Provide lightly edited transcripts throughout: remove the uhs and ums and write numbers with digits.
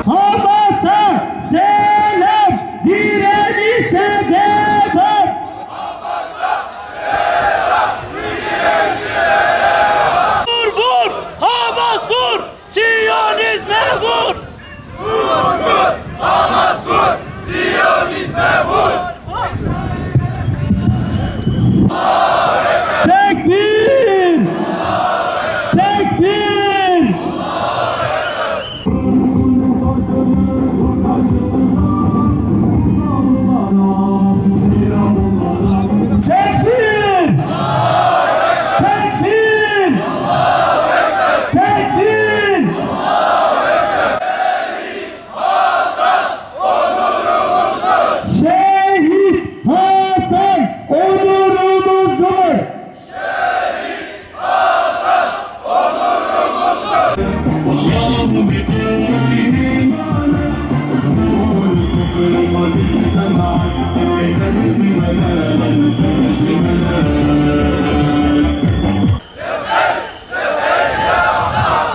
Hamas'a selam, direnişe devam. Hamas'a selam, direnişe devam. Vur vur, Hamas vur, Siyonizme vur. Vur vur, Hamas vur, Siyonizme vur. Tekbir! Tekbir! Tekbir! Tekbir! Tekbir! Şehit Hasan onurumuzdur.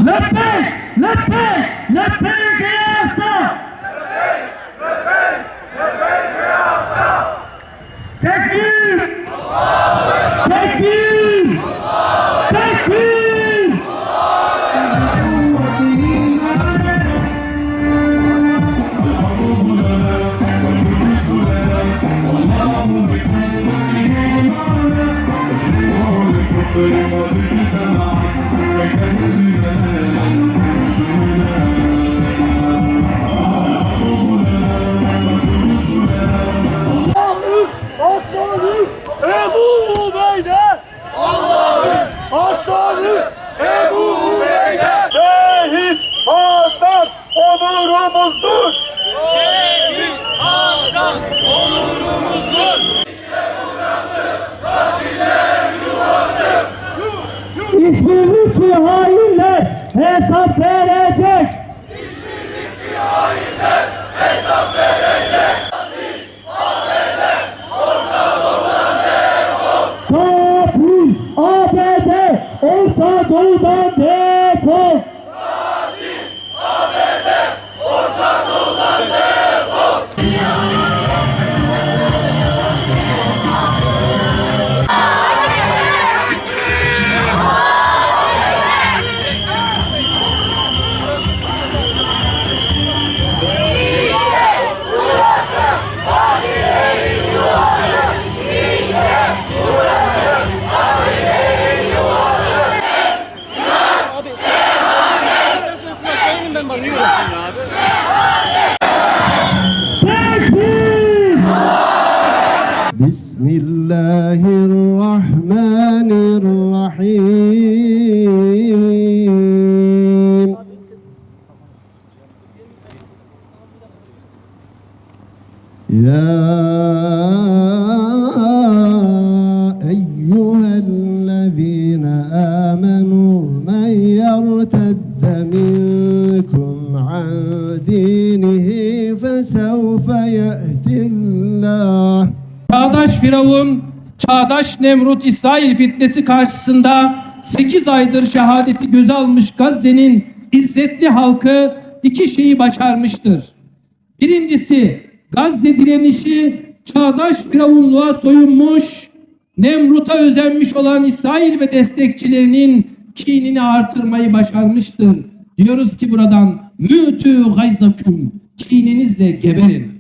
Lebbeyk, lebbeyk, lebbeyk ya Asa. Tekbir! Tekbir! Tekbir! Aslanı Ebu Ubeyde! Allah'ın aslanı Ebu Ubeyde! Şehit Hasan onurumuzdur! Şehit Hasan onurumuzdur! İşte burası katiller yuvası! İşbirlikçi hainler hesap verecek! İşbirlikçi hainler hesap verecek! Katil ABD Orta Doğu'dan defol. Katil ABD Orta Doğu'dan defol. Bismillahirrahmanirrahim. Ya eyyühellezine amenu men yertedde minkum an dinihi fesevfe ye'tillah. Çağdaş Firavun, çağdaş Nemrut İsrail fitnesi karşısında 8 aydır şehadeti göze almış Gazze'nin izzetli halkı iki şeyi başarmıştır. Birincisi, Gazze direnişi çağdaş Firavunluğa soyunmuş, Nemrut'a özenmiş olan İsrail ve destekçilerinin kinini artırmayı başarmıştır. Diyoruz ki buradan mütü gayzaküm, kininizle geberin.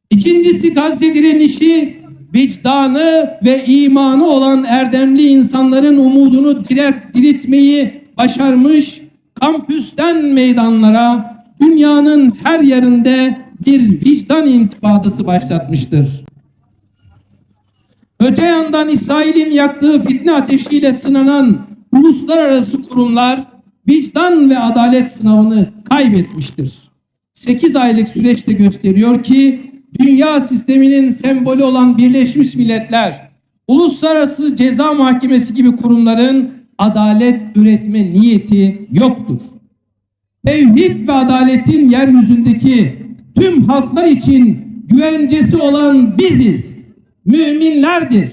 İkincisi, Gazze direnişi vicdanı ve imanı olan erdemli insanların umudunu diriltmeyi başarmış, kampüsten meydanlara dünyanın her yerinde bir vicdan intifadası başlatmıştır. Öte yandan İsrail'in yaktığı fitne ateşiyle sınanan uluslararası kurumlar vicdan ve adalet sınavını kaybetmiştir. 8 aylık süreçte gösteriyor ki dünya sisteminin sembolü olan Birleşmiş Milletler, Uluslararası Ceza Mahkemesi gibi kurumların adalet üretme niyeti yoktur. Tevhid ve adaletin yeryüzündeki tüm halklar için güvencesi olan biziz, müminlerdir.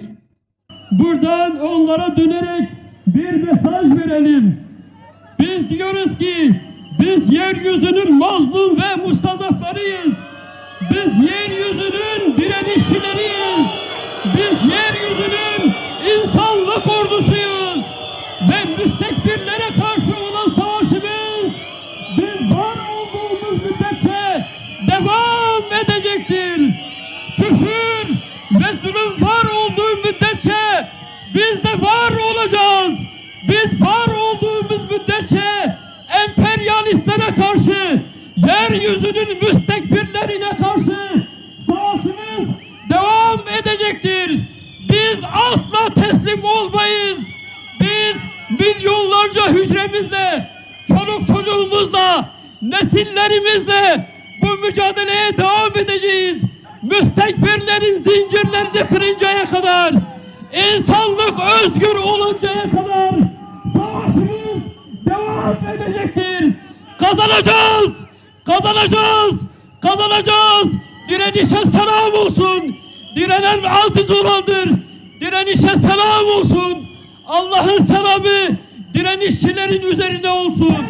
Buradan onlara dönerek bir mesaj verelim. Biz diyoruz ki Biz yeryüzünün mazlum ve mustazaflarıyız. Biz yeryüzünün direnişçileriyiz. Biz yeryüzünün insanlık ordusuyuz. Ve müstekbirlere karşı olan savaşımız biz var olduğumuz müddetçe devam edecektir. Küfür ve zulüm var olduğu müddetçe biz de var olacağız. Biz var olduğumuz müddetçe emperyalistlere karşı, yeryüzünün müstekbirlerine karşı savaşımız devam edecektir. Biz asla teslim olmayız. Biz milyonlarca hücremizle, çoluk çocuğumuzla, nesillerimizle bu mücadeleye devam edeceğiz. Müstekbirlerin zincirlerini kırıncaya kadar, insanlık özgür oluncaya kadar savaşımız devam edecektir. Kazanacağız! Kazanacağız! Kazanacağız! Direnişe selam olsun! Direnen aziz olandır! Direnişe selam olsun! Allah'ın selamı direnişçilerin üzerine olsun!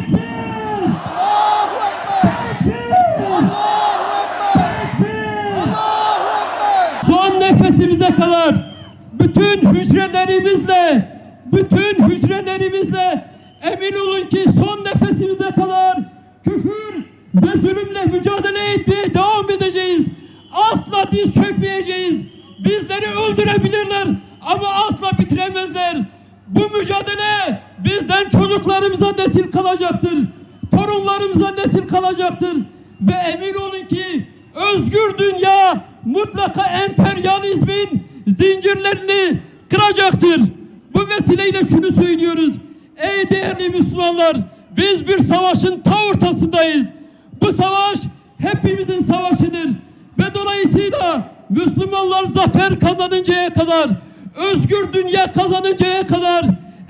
Son nefesimize kadar bütün hücrelerimizle emin olun ki son nefesimize kadar küfür ve zulümle mücadele etmeye devam edeceğiz. Asla diz çökmeyeceğiz. Bizleri öldürebilirler ama asla bitiremezler. Bu mücadele bizden çocuklarımıza nesil kalacaktır. Torunlarımıza nesil kalacaktır. Ve emin olun ki özgür dünya mutlaka emperyalizmin zincirlerini kıracaktır. Bu vesileyle şunu söylüyoruz. Ey değerli Müslümanlar, biz bir savaşın ta ortasındayız. Bu savaş hepimizin savaşıdır. Ve dolayısıyla Müslümanlar zafer kazanıncaya kadar, özgür dünya kazanıncaya kadar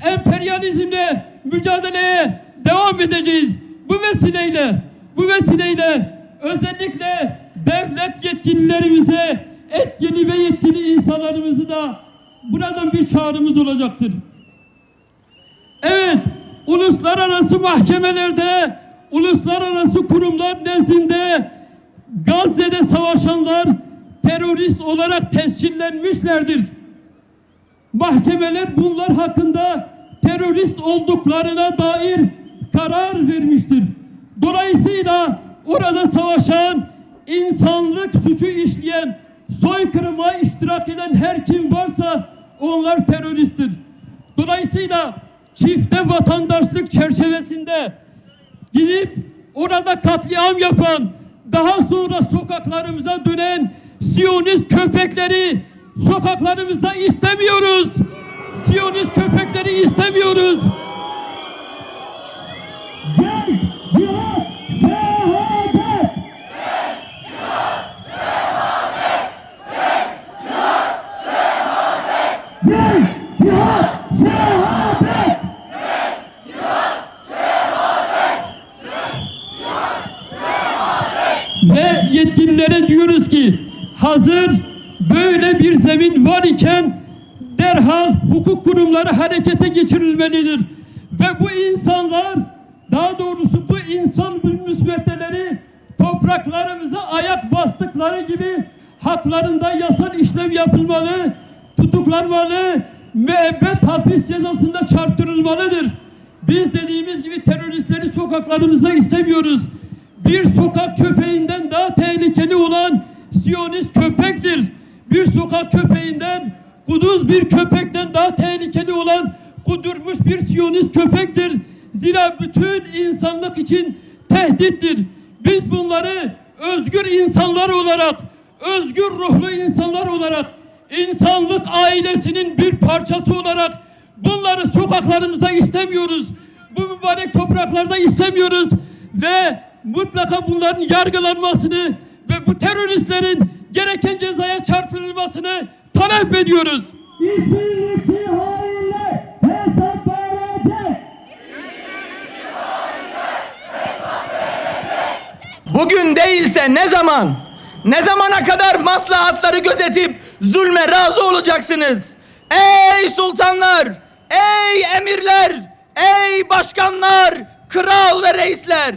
emperyalizmle mücadeleye devam edeceğiz. Bu vesileyle özellikle devlet yetkililerimize, etkili ve yetkili insanlarımızı da buradan bir çağrımız olacaktır. Evet, uluslararası mahkemelerde, uluslararası kurumlar nezdinde Gazze'de savaşanlar terörist olarak tescillenmişlerdir. Mahkemeler bunlar hakkında terörist olduklarına dair karar vermiştir. Dolayısıyla orada savaşan, insanlık suçu işleyen, soykırıma iştirak eden her kim varsa onlar teröristtir. Dolayısıyla çifte vatandaşlık çerçevesinde gidip orada katliam yapan, daha sonra sokaklarımıza dönen Siyonist köpekleri sokaklarımızda istemiyoruz. Siyonist köpekleri istemiyoruz. Gel, cihat, şehadet! Gel, cihat, şehadet! Ve yetkililere diyoruz ki hazır böyle bir zemin var iken derhal hukuk kurumları harekete geçirilmelidir. Ve bu insanlar, daha doğrusu bu insan müsveddeleri topraklarımıza ayak bastıkları gibi haklarında yasal işlem yapılmalı, tutuklanmalı, müebbet hapis cezasında çarptırılmalıdır. Biz dediğimiz gibi teröristleri sokaklarımızda istemiyoruz. Bir sokak köpeğinden daha tehlikeli olan Siyonist köpektir. Bir sokak köpeğinden, kuduz bir köpekten daha tehlikeli olan kudurmuş bir Siyonist köpektir. Zira bütün insanlık için tehdittir. Biz bunları özgür insanlar olarak, özgür ruhlu insanlar olarak, insanlık ailesinin bir parçası olarak bunları sokaklarımızda istemiyoruz. Bu mübarek topraklarda istemiyoruz ve mutlaka bunların yargılanmasını ve bu teröristlerin gereken cezaya çarptırılmasını talep ediyoruz. İşbirlikçi hainle hesap verecek! Bugün değilse ne zaman? Ne zamana kadar maslahatları gözetip zulme razı olacaksınız? Ey sultanlar, ey emirler, ey başkanlar, kral ve reisler,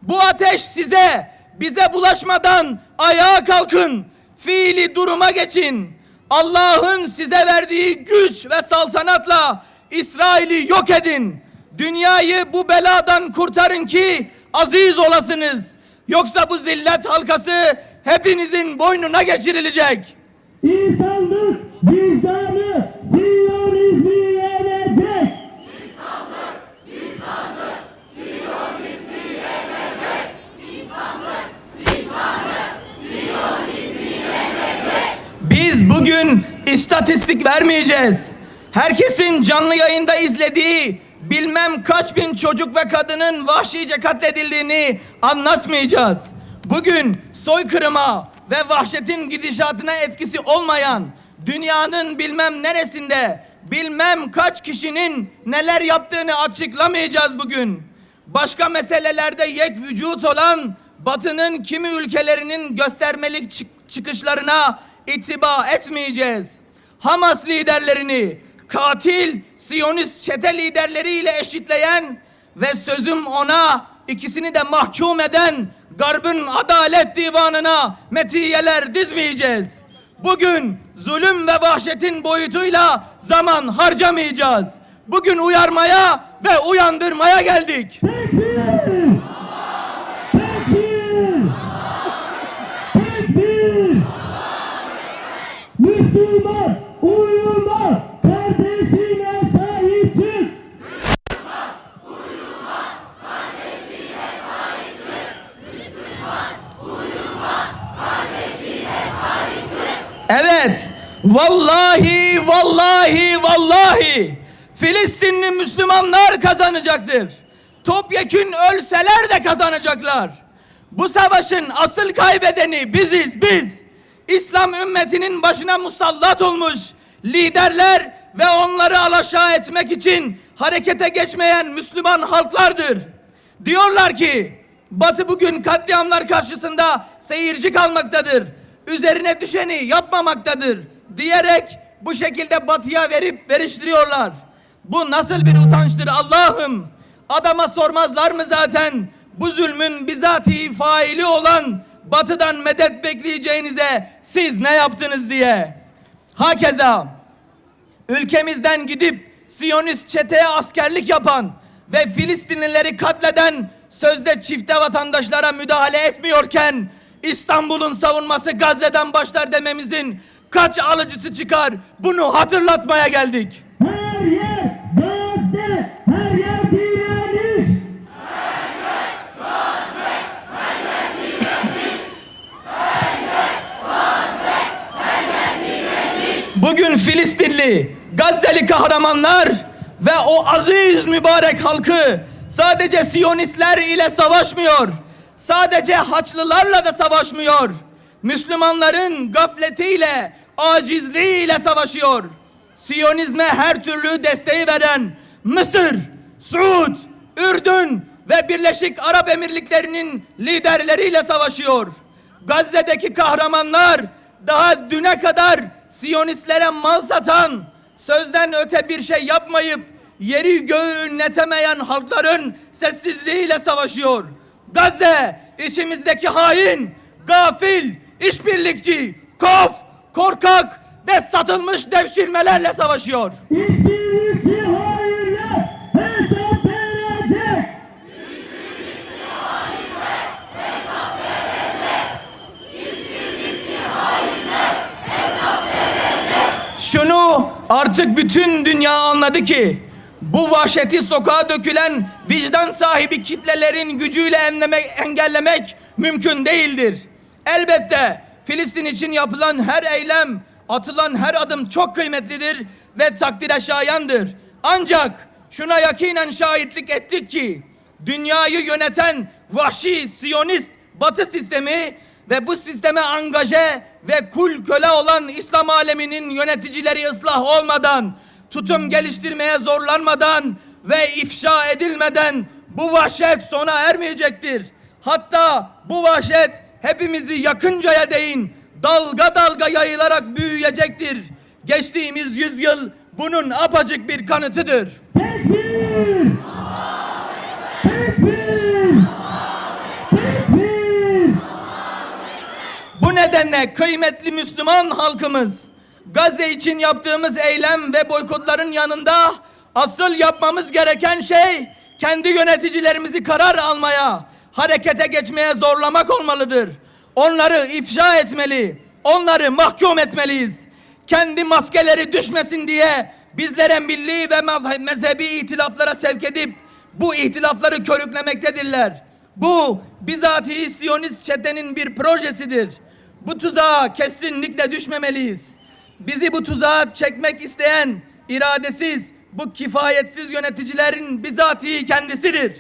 bu ateş size, bize bulaşmadan ayağa kalkın, fiili duruma geçin. Allah'ın size verdiği güç ve saltanatla İsrail'i yok edin. Dünyayı bu beladan kurtarın ki aziz olasınız. Yoksa bu zillet halkası hepinizin boynuna geçirilecek. İnsanlık vicdanı Siyonizmi yenecek. Biz bugün istatistik vermeyeceğiz. Herkesin canlı yayında izlediği bilmem kaç bin çocuk ve kadının vahşice katledildiğini anlatmayacağız. Bugün soykırıma ve vahşetin gidişatına etkisi olmayan dünyanın bilmem neresinde bilmem kaç kişinin neler yaptığını açıklamayacağız bugün. Başka meselelerde yek vücut olan Batı'nın kimi ülkelerinin göstermelik çıkışlarına itibar etmeyeceğiz. Hamas liderlerini katil Siyonist çete liderleriyle eşitleyen ve sözüm ona ikisini de mahkum eden Garb'ın adalet divanına metiyeler dizmeyeceğiz. Bugün zulüm ve vahşetin boyutuyla zaman harcamayacağız. Bugün uyarmaya ve uyandırmaya geldik. Tekbir! Tekbir! Tekbir! Müslüman uyuma, kardeşine sahip çık. Evet, vallahi vallahi vallahi Filistinli Müslümanlar kazanacaktır. Topyekün ölseler de kazanacaklar. Bu savaşın asıl kaybedeni biziz, biz. İslam ümmetinin başına musallat olmuş liderler ve onları alaşağı etmek için harekete geçmeyen Müslüman halklardır. Diyorlar ki Batı bugün katliamlar karşısında seyirci kalmaktadır. Üzerine düşeni yapmamaktadır diyerek bu şekilde Batı'ya veriştiriyorlar. Bu nasıl bir utançtır Allah'ım? Adama sormazlar mı zaten bu zulmün bizatihi faili olan Batı'dan medet bekleyeceğinize siz ne yaptınız diye. Hakeza ülkemizden gidip Siyonist çeteye askerlik yapan ve Filistinlileri katleden sözde çifte vatandaşlara müdahale etmiyorken İstanbul'un savunması Gazze'den başlar dememizin kaç alıcısı çıkar? Bunu hatırlatmaya geldik. Her yer Gazze, her yer direniş. Bugün Filistinli, Gazze'li kahramanlar ve o aziz mübarek halkı sadece Siyonistler ile savaşmıyor. Sadece Haçlılarla da savaşmıyor. Müslümanların gafletiyle, acizliğiyle savaşıyor. Siyonizme her türlü desteği veren Mısır, Suud, Ürdün ve Birleşik Arap Emirlikleri'nin liderleriyle savaşıyor. Gazze'deki kahramanlar daha düne kadar Siyonistlere mal satan, sözden öte bir şey yapmayıp yeri göğü ünletemeyen halkların sessizliğiyle savaşıyor. Gazze içimizdeki hain, gafil, işbirlikçi, kof, korkak ve satılmış devşirmelerle savaşıyor. İşbirlikçi hainler hesap verecek. Şunu artık bütün dünya anladı ki bu vahşeti sokağa dökülen vicdan sahibi kitlelerin gücüyle engellemek mümkün değildir. Elbette Filistin için yapılan her eylem, atılan her adım çok kıymetlidir ve takdire şayandır. Ancak şuna yakinen şahitlik ettik ki dünyayı yöneten vahşi Siyonist Batı sistemi ve bu sisteme angaje ve kul köle olan İslam aleminin yöneticileri ıslah olmadan, tutum geliştirmeye zorlanmadan ve ifşa edilmeden bu vahşet sona ermeyecektir. Hatta bu vahşet hepimizi yakıncaya değin dalga dalga yayılarak büyüyecektir. Geçtiğimiz yüzyıl bunun apacık bir kanıtıdır. Tekbir! Tekbir! nedenle kıymetli Müslüman halkımız, Gazze için yaptığımız eylem ve boykotların yanında asıl yapmamız gereken şey kendi yöneticilerimizi karar almaya, harekete geçmeye zorlamak olmalıdır. Onları ifşa etmeli, onları mahkum etmeliyiz. Kendi maskeleri düşmesin diye bizlere milli ve mezhebi ihtilaflara sevk edip bu ihtilafları körüklemektedirler. Bu bizatihi Siyonist çetenin bir projesidir. Bu tuzağa kesinlikle düşmemeliyiz. Bizi bu tuzağa çekmek isteyen iradesiz, bu kifayetsiz yöneticilerin bizatihi kendisidir.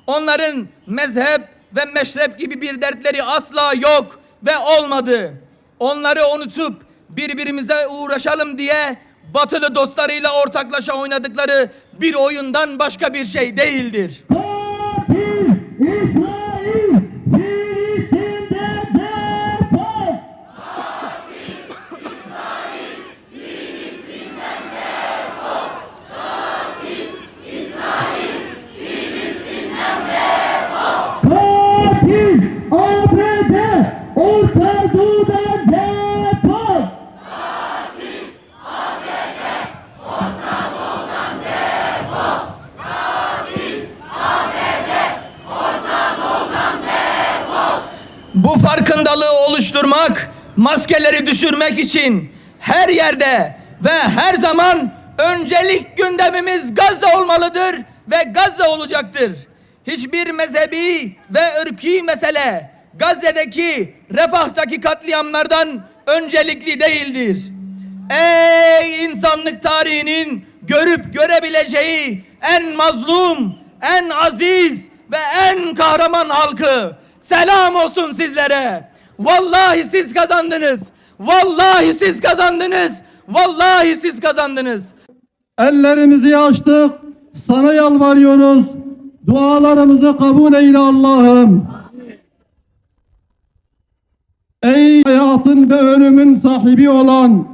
Onların mezhep ve meşrep gibi bir dertleri asla yok ve olmadı. Onları unutup birbirimize uğraşalım diye batılı dostlarıyla ortaklaşa oynadıkları bir oyundan başka bir şey değildir. Katil İsrail, Filistin'de defol! Katil ABD, Orta Doğu'dan defol! Bu farkındalığı oluşturmak, maskeleri düşürmek için her yerde ve her zaman öncelik gündemimiz Gazze olmalıdır ve Gazze olacaktır. Hiçbir mezhebi ve ırki mesele Gazze'deki, Refah'taki katliamlardan öncelikli değildir. Ey insanlık tarihinin görüp görebileceği en mazlum, en aziz ve en kahraman halkı, selam olsun sizlere. Vallahi siz kazandınız. Vallahi siz kazandınız. Vallahi siz kazandınız. Ellerimizi açtık, sana yalvarıyoruz. Dualarımızı kabul eyle Allah'ım. Ey hayatın ve ölümün sahibi olan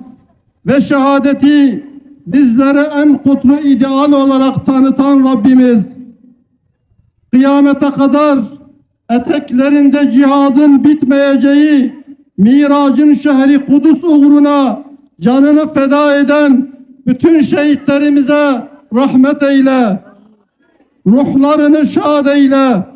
ve şehadeti bizlere en kutlu ideal olarak tanıtan Rabbimiz, kıyamete kadar eteklerinde cihadın bitmeyeceği Miracın şehri Kudüs uğruna canını feda eden bütün şehitlerimize rahmet eyle, ruhlarını şad eyle.